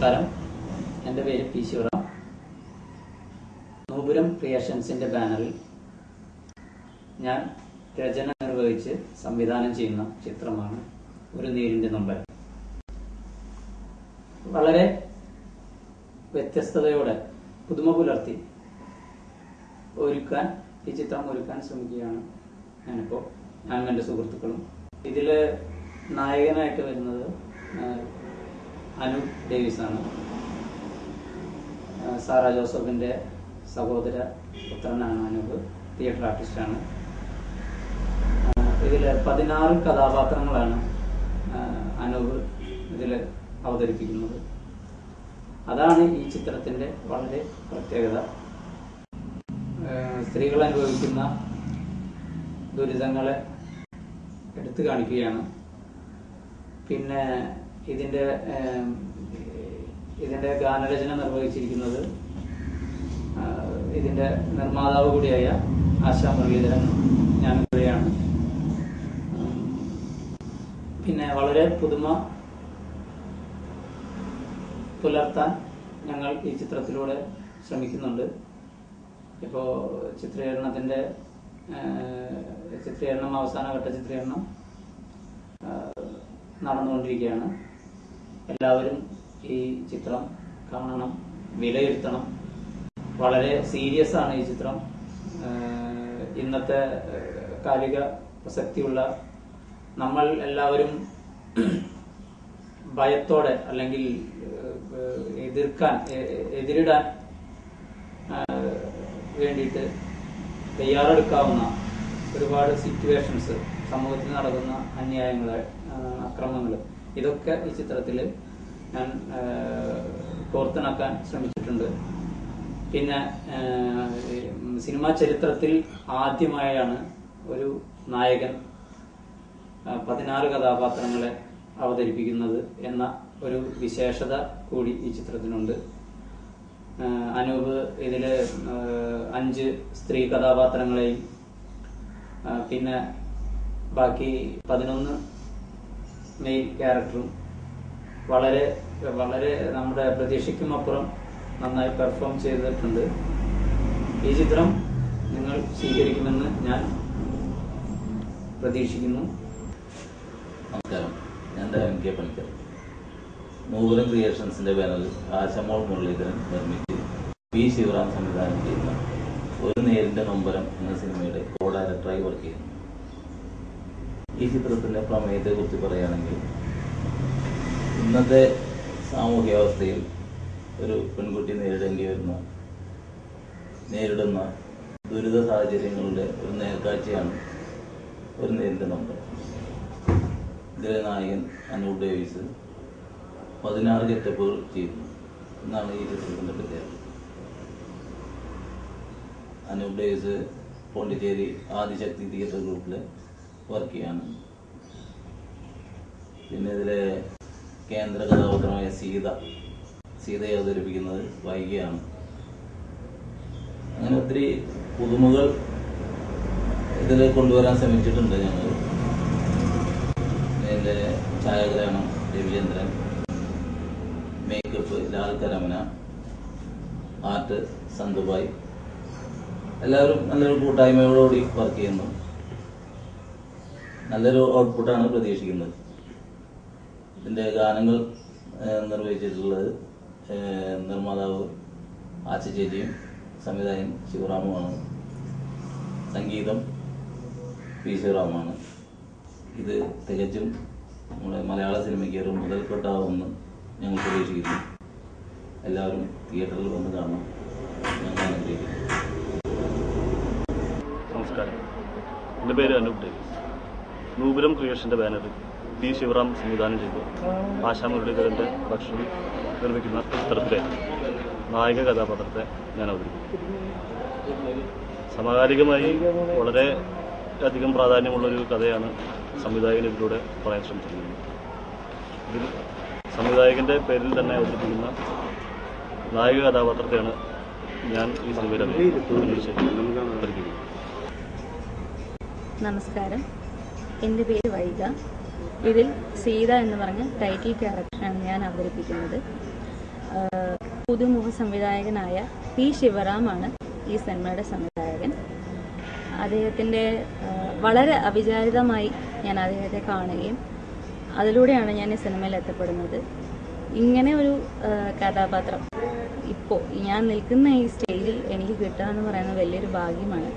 നമസ്കാരം. എൻ്റെ പേര് പി ശിവറാം. നൂപുരം ക്രിയേഷൻസിൻ്റെ ബാനറിൽ ഞാൻ രചന നിർവഹിച്ച് സംവിധാനം ചെയ്യുന്ന ചിത്രമാണ് ഒരു നീരിൻ്റെ നൊമ്പരം. വളരെ വ്യത്യസ്തതയോടെ പുതുമ പുലർത്തി ഈ ചിത്രം ഒരുക്കാൻ ശ്രമിക്കുകയാണ് ഞാനും എൻ്റെ സുഹൃത്തുക്കളും. ഇതിൽ നായകനായിട്ട് വരുന്നത് അനൂപ് ഡേവിസ് ആണ്. സാറ ജോസഫിൻ്റെ സഹോദര പുത്രനാണ് അനൂപ്. തിയേറ്റർ ആർട്ടിസ്റ്റാണ്. ഇതിൽ 16 കഥാപാത്രങ്ങളാണ് അനൂപ് ഇതിൽ അവതരിപ്പിക്കുന്നത്. അതാണ് ഈ ചിത്രത്തിൻ്റെ വളരെ പ്രത്യേകത. സ്ത്രീകൾ അനുഭവിക്കുന്ന ദുരിതങ്ങളെ എടുത്തു കാണിക്കുകയാണ്. പിന്നെ ഇതിൻ്റെ ഗാനരചന നിർവഹിച്ചിരിക്കുന്നത് ഇതിൻ്റെ നിർമ്മാതാവ് കൂടിയായ ആശാ മുരളീധരൻ ഞാനിവിടെയാണ്. പിന്നെ വളരെ പുതുമ പുലർത്താൻ ഞങ്ങൾ ഈ ചിത്രത്തിലൂടെ ശ്രമിക്കുന്നുണ്ട്. ഇപ്പോൾ ചിത്രീകരണം അവസാനഘട്ട ചിത്രീകരണം നടന്നുകൊണ്ടിരിക്കുകയാണ്. എല്ലാവരും ഈ ചിത്രം കാണണം, വിലയിരുത്തണം. വളരെ സീരിയസ് ആണ് ഈ ചിത്രം. ഇന്നത്തെ കാലിക പ്രസക്തിയുള്ള നമ്മൾ എല്ലാവരും ഭയത്തോടെ അല്ലെങ്കിൽ എതിരിടാൻ വേണ്ടിയിട്ട് തയ്യാറെടുക്കാവുന്ന ഒരുപാട് സിറ്റുവേഷൻസ്, സമൂഹത്തിൽ നടക്കുന്ന അന്യായങ്ങൾ, അക്രമങ്ങൾ, ഇതൊക്കെ ഈ ചിത്രത്തിൽ ഞാൻ കോർത്തിണക്കാൻ ശ്രമിച്ചിട്ടുണ്ട്. പിന്നെ സിനിമാ ചരിത്രത്തിൽ ആദ്യമായാണ് ഒരു നായകൻ 16 കഥാപാത്രങ്ങളെ അവതരിപ്പിക്കുന്നത് എന്ന ഒരു വിശേഷത കൂടി ഈ ചിത്രത്തിനുണ്ട്. അനൂപ് ഇതിൽ 5 സ്ത്രീ കഥാപാത്രങ്ങളെയും പിന്നെ ബാക്കി 11 മെയിൻ ക്യാരക്ടറും വളരെ വളരെ നമ്മുടെ പ്രതീക്ഷയ്ക്കും അപ്പുറം നന്നായി പെർഫോം ചെയ്തിട്ടുണ്ട്. ഈ ചിത്രം നിങ്ങൾ സ്വീകരിക്കുമെന്ന് ഞാൻ പ്രതീക്ഷിക്കുന്നു. നമസ്കാരം. ഞാൻ MK പണിക്കർ. നൂപുരം ക്രിയേഷൻസിന്റെ ബാനറിൽ ആശാമോൾ മുരളീധരൻ നിർമ്മിച്ച് പി ശിവറാം സംവിധാനം ചെയ്യുന്ന ഒരു നേരിന്റെ നൊമ്പരം എന്ന സിനിമയുടെ കോ ഡയറക്ടറായി വർക്ക് ചെയ്യുന്നു. ഈ ചിത്രത്തിന്റെ പ്രമേയത്തെ കുറിച്ച് പറയുകയാണെങ്കിൽ, ഇന്നത്തെ സാമൂഹ്യ അവസ്ഥയിൽ ഒരു പെൺകുട്ടി നേരിടുന്ന ദുരിത സാഹചര്യങ്ങളുടെ ഒരു നേർക്കാഴ്ചയാണ് ഒരു നേരിന്റെ നൊമ്പരം. ഇതിലെ നായകൻ അനൂപ് ഡേവിസ് 16 ഗെറ്റപ്പുകൾ ചെയ്യുന്നു എന്നാണ് ഈ ചിത്രത്തിന്റെ പ്രത്യേകത. അനൂപ് ഡേവിസ് പോണ്ടിച്ചേരി ആദിശക്തി തിയേറ്റർ ഗ്രൂപ്പിൽ വർക്ക് ചെയ്യാണ്. പിന്നെ ഇതിലെ കേന്ദ്ര കഥാപാത്രമായ സീതയെ അവതരിപ്പിക്കുന്നത് വൈകിയാണ്. അങ്ങനെ ഒത്തിരി പുതുമകൾ ഇതിൽ കൊണ്ടുവരാൻ ശ്രമിച്ചിട്ടുണ്ട് ഞങ്ങൾ. ഇതിൻ്റെ ഛായാഗ്രഹണം രവിചന്ദ്രൻ, മേക്കപ്പ് ലാൽ കരമന, ആർട്ട് സന്തുബായ്, എല്ലാവരും നല്ലൊരു കൂട്ടായ്മയോടുകൂടി വർക്ക് ചെയ്യുന്നു. നല്ലൊരു ഔട്ട്പുട്ടാണ് പ്രതീക്ഷിക്കുന്നത്. ഇതിൻ്റെ ഗാനങ്ങൾ നിർവഹിച്ചിട്ടുള്ളത് നിർമ്മാതാവ് ആച്ചേച്ചിയും സംവിധായകൻ ശിവറാമുമാണ്. സംഗീതം പി ശിവറാമാണ്. ഇത് തികച്ചും നമ്മുടെ മലയാള സിനിമയ്ക്ക് ഒരു മുതൽക്കൊട്ടാവുമെന്ന് ഞങ്ങൾ പ്രതീക്ഷിക്കുന്നു. എല്ലാവരും തിയേറ്ററിൽ വന്ന് കാണണം. ഞങ്ങൾ അനുഗ്രഹിക്കുന്നു. നമസ്കാരം. എൻ്റെ പേര് അനൂപ് ഡേവിസ്. നൂപുരം ക്രിയേഷൻ്റെ ബാനറിൽ പി ശിവറാം സംവിധാനം ചെയ്തു ആശാ മുരളീധരൻ്റെ ഭക്ഷണം നിർമ്മിക്കുന്ന ചിത്രത്തിലെ നായിക കഥാപാത്രത്തെ ഞാൻ അവതരിപ്പിക്കും. സമകാലികമായി വളരെ അധികം പ്രാധാന്യമുള്ളൊരു കഥയാണ് സംവിധായകൻ ഇതിലൂടെ പറയാൻ ശ്രമിച്ചിരിക്കുന്നത്. ഇതിൽ സംവിധായകൻ്റെ പേരിൽ തന്നെ അവതരിപ്പിക്കുന്ന നായിക കഥാപാത്രത്തെയാണ് ഞാൻ ഈ സിനിമയിൽ അവതരിപ്പിക്കുന്നത്. നമസ്കാരം. എൻ്റെ പേര് വൈഗ. ഇതിൽ സീത എന്ന് പറഞ്ഞ ടൈറ്റിൽ ക്യാരക്ടറാണ് ഞാൻ അവതരിപ്പിക്കുന്നത്. പുതുമുഖ സംവിധായകനായ പി ശിവറാമാണ് ഈ സിനിമയുടെ സംവിധായകൻ. അദ്ദേഹത്തിൻ്റെ വളരെ അവിചാരിതമായി ഞാൻ അദ്ദേഹത്തെ കാണുകയും അതിലൂടെയാണ് ഞാൻ ഈ സിനിമയിൽ എത്തപ്പെടുന്നത്. ഇങ്ങനെ ഒരു കഥാപാത്രം ഇപ്പോൾ ഞാൻ നിൽക്കുന്ന ഈ സ്റ്റേജിൽ എനിക്ക് കിട്ടുക എന്ന് പറയുന്നത് വലിയൊരു ഭാഗ്യമാണ്.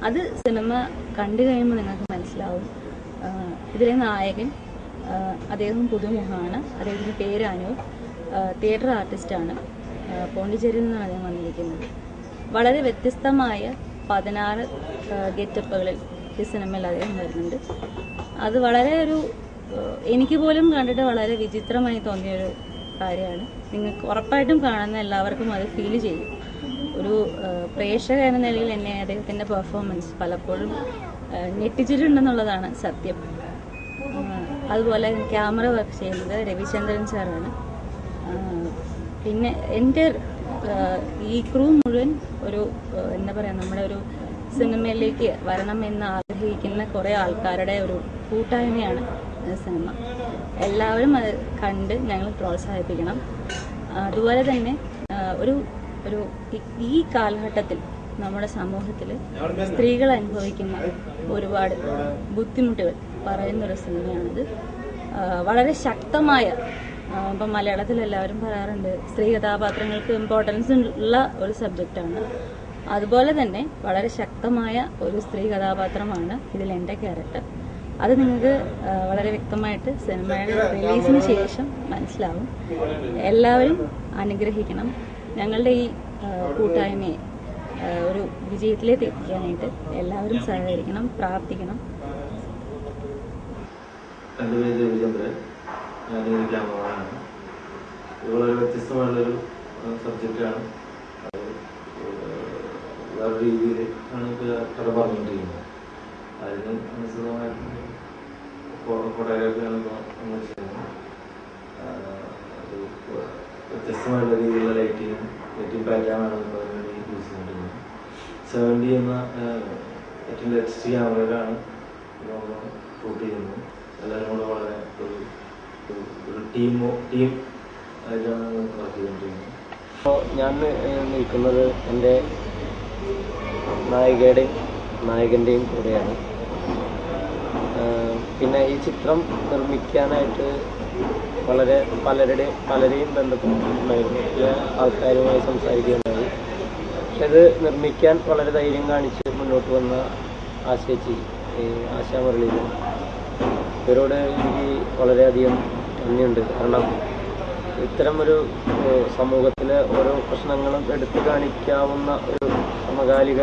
അത് സിനിമ കണ്ടു കഴിയുമ്പോൾ നിങ്ങൾക്ക് മനസ്സിലാവും. ഇതിലെ നായകൻ അദ്ദേഹം പുതുമുഖമാണ്. അദ്ദേഹത്തിൻ്റെ പേര് അനു, തിയേറ്റർ ആർട്ടിസ്റ്റാണ്. പോണ്ടിച്ചേരിയിൽ നിന്നാണ് അദ്ദേഹം വന്നിരിക്കുന്നത്. വളരെ വ്യത്യസ്തമായ 16 ഗെറ്റപ്പുകളിൽ ഈ സിനിമയിൽ അദ്ദേഹം വരുന്നുണ്ട്. അത് വളരെ എനിക്ക് പോലും കണ്ടിട്ട് വളരെ വിചിത്രമായി തോന്നിയൊരു കാര്യമാണ്. നിങ്ങൾക്ക് ഉറപ്പായിട്ടും കാണുന്ന എല്ലാവർക്കും അത് ഫീൽ ചെയ്യും. ഒരു പ്രേക്ഷക എന്ന നിലയിൽ എന്നെ അദ്ദേഹത്തിൻ്റെ പെർഫോമൻസ് പലപ്പോഴും ഞെട്ടിച്ചിട്ടുണ്ടെന്നുള്ളതാണ് സത്യം. അതുപോലെ ക്യാമറ വർക്ക് ചെയ്യുന്നത് രവിചന്ദ്രൻ സാറാണ്. പിന്നെ എൻ്റെ ഈ ക്രൂ മുഴുവൻ എന്താ പറയുക, നമ്മുടെ ഒരു സിനിമയിലേക്ക് വരണമെന്ന് ആഗ്രഹിക്കുന്ന കുറേ ആൾക്കാരുടെ ഒരു കൂട്ടായ്മയാണ് സിനിമ. എല്ലാവരും അത് കണ്ട് ഞങ്ങൾ പ്രോത്സാഹിപ്പിക്കണം. അതുപോലെ തന്നെ ഈ കാലഘട്ടത്തിൽ നമ്മുടെ സമൂഹത്തിൽ സ്ത്രീകൾ അനുഭവിക്കുന്ന ഒരുപാട് ബുദ്ധിമുട്ടുകൾ പറയുന്നൊരു സിനിമയാണിത്. വളരെ ശക്തമായ, ഇപ്പം മലയാളത്തിൽ എല്ലാവരും പറയാറുണ്ട് സ്ത്രീ കഥാപാത്രങ്ങൾക്ക് ഇമ്പോർട്ടൻസ് ഉള്ള ഒരു സബ്ജക്റ്റാണ്. അതുപോലെ തന്നെ വളരെ ശക്തമായ ഒരു സ്ത്രീ കഥാപാത്രമാണ് ഇതിൽ എൻ്റെ ക്യാരക്ടർ. അത് നിങ്ങൾക്ക് വളരെ വ്യക്തമായിട്ട് സിനിമയുടെ റിലീസിന് ശേഷം മനസ്സിലാവും. എല്ലാവരും അനുഗ്രഹിക്കണം. ഞങ്ങളുടെ ഈ കൂട്ടായ്മയെ ഒരു വിജയത്തിലേക്ക് എത്തിക്കാനായിട്ട് എല്ലാവരും സഹകരിക്കണം, പ്രാർത്ഥിക്കണം. എൻ്റെ പേര് രവിചന്ദ്രൻ, ഞാനൊരു ക്യാമറമാനാണ്. ഇത് വളരെ വ്യത്യസ്തമായുള്ളൊരു സബ്ജക്റ്റാണ്. അത് വേറെ രീതിയിൽ ആണ് ഇപ്പോൾ കഥ പറഞ്ഞുകൊണ്ടിരിക്കുന്നത്. അതിന് അനുസൃതമായിട്ട് ഫോട്ടോഗ്രാഫിയാണ് ഇപ്പോൾ നമ്മൾ ചെയ്യുന്നത്. അത് വ്യത്യസ്തമായിട്ടുള്ള രീതിയിലുള്ള ലൈറ്റിംഗ് പാറ്റേണാണ് ഇപ്പോൾ അതിനുവേണ്ടി യൂസ് ചെയ്തുകൊണ്ടിരിക്കുന്നത്. 70 എന്ന ഏറ്റവും ലേറ്റസ്റ്റ് ക്യാമറയിലാണ് നമ്മൾ ഷൂട്ട് ചെയ്യുന്നത്. എല്ലാവരും കൂടെ വളരെ ഒരു ടീം ആയിട്ടാണ് വർക്ക് ചെയ്തുകൊണ്ടിരിക്കുന്നത്. അപ്പോൾ ഞാൻ നിൽക്കുന്നത് എൻ്റെ നായകൻ്റെയും കൂടെയാണ്. പിന്നെ ഈ ചിത്രം നിർമ്മിക്കാനായിട്ട് പലരെയും ബന്ധപ്പെട്ടിട്ടുണ്ടായിരുന്നു. ചില ആൾക്കാരുമായി സംസാരിക്കുകയുണ്ടായി. പക്ഷെ ഇത് നിർമ്മിക്കാൻ വളരെ ധൈര്യം കാണിച്ച് മുന്നോട്ട് വന്ന ആശാ മുരളീധരൻ, ഇവരോട് എനിക്ക് വളരെയധികം നന്ദിയുണ്ട്. കാരണം ഇത്തരം ഒരു സമൂഹത്തിലെ ഓരോ പ്രശ്നങ്ങളും എടുത്തു കാണിക്കാവുന്ന ഒരു സമകാലിക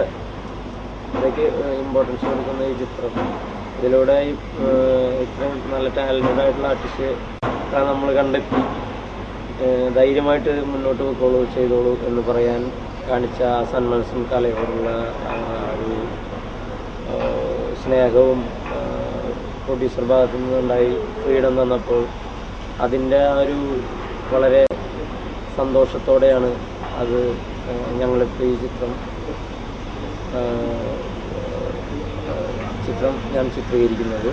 ഇതൊക്കെ ഇമ്പോർട്ടൻസ് കൊടുക്കുന്ന ഈ ചിത്രം, ഇതിലൂടെ ഇത്രയും നല്ല ടാലൻറ്റഡ് ആയിട്ടുള്ള ആർട്ടിസ്റ്റ് നമ്മൾ കണ്ടെത്തി ധൈര്യമായിട്ട് മുന്നോട്ട് പോയിക്കോളൂ, ചെയ്തോളൂ എന്ന് പറയാൻ കാണിച്ച ആ സന്മനസ്സും കലയോടുള്ള ഒരു സ്നേഹവും പ്രൊഡ്യൂസർ ഭാഗത്തു നിന്നുണ്ടായി ഫ്രീഡം തന്നപ്പോൾ അതിൻ്റെ ആ ഒരു വളരെ സന്തോഷത്തോടെയാണ് അത് ഞങ്ങളിപ്പോൾ ഈ ചിത്രം ഞാൻ ചിത്രീകരിക്കുന്നത്.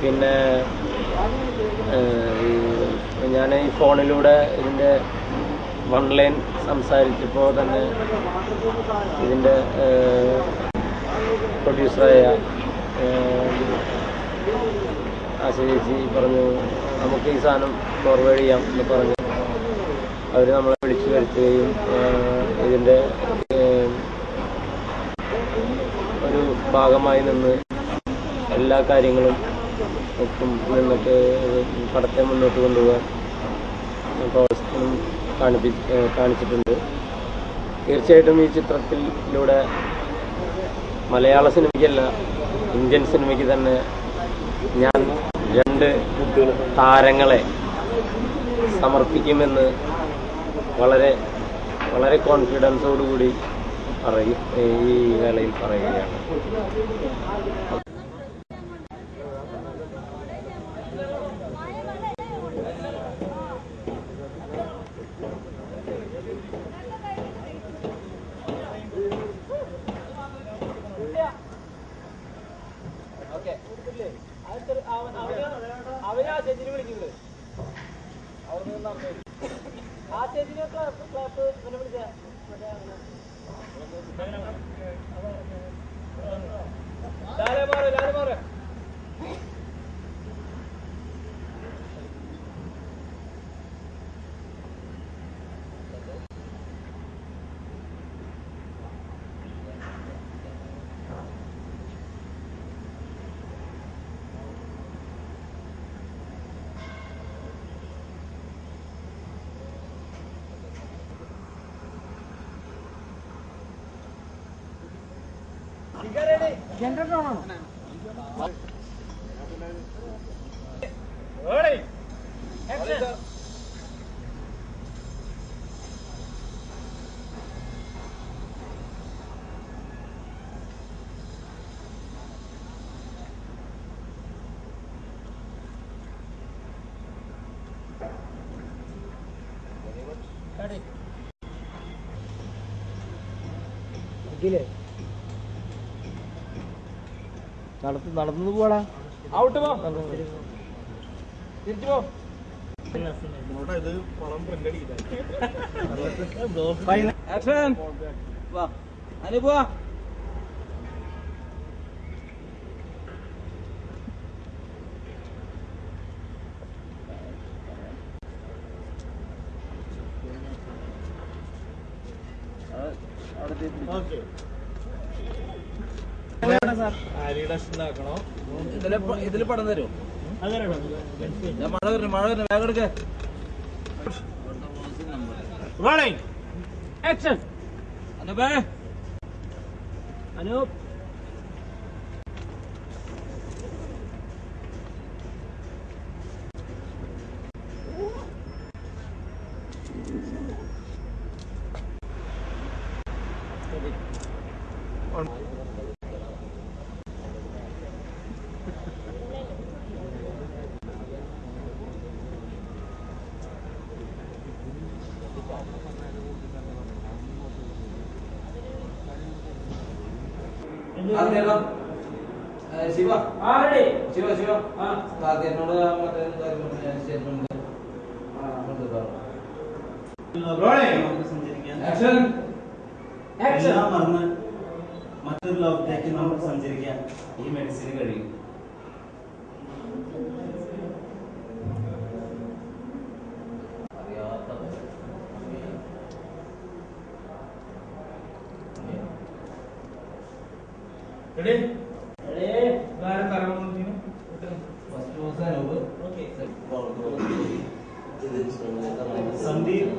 പിന്നെ ഞാൻ ഈ ഫോണിലൂടെ ഇതിൻ്റെ 1 ലൈൻ സംസാരിച്ചപ്പോൾ തന്നെ ഇതിൻ്റെ പ്രൊഡ്യൂസറായ ചേച്ചി പറഞ്ഞു നമുക്ക് ഈ സാധനം ഫോർവേഡ് ചെയ്യാം എന്ന് പറഞ്ഞു അവർ നമ്മളെ വിളിച്ചു വരുത്തുകയും ഇതിൻ്റെ ഒരു ഭാഗമായി നിന്ന് എല്ലാ കാര്യങ്ങളും ഒപ്പം നിന്നിട്ട് പടത്തെ മുന്നോട്ട് കൊണ്ടുപോകാൻ പ്രവർത്തനം കാണിച്ചിട്ടുണ്ട്. തീർച്ചയായിട്ടും ഈ ചിത്രത്തിലൂടെ മലയാള സിനിമയ്ക്കല്ല ഇന്ത്യൻ സിനിമയ്ക്ക് തന്നെ ഞാൻ 2 താരങ്ങളെ സമർപ്പിക്കുമെന്ന് വളരെ വളരെ കോൺഫിഡൻസോടുകൂടി ഈ വേളയിൽ പറയുകയാണ്. നടന്നു പോടാ ഔട്ട് പോ തിരിച്ചു പോ അനുപോ ഇതില് പടം തരുമോ? മഴ വരുന്നു വേഗം എടുക്ക. അനൂപേ അനൂപ് ശിവ ശിവ ശിവ എന്നോട് എല്ലാം മറന്ന് മറ്റൊരു ലോകത്തേക്ക് നമുക്ക് സഞ്ചരിക്കാൻ ഈ മെഡിസിന് കഴിയും. സന്ദീപ്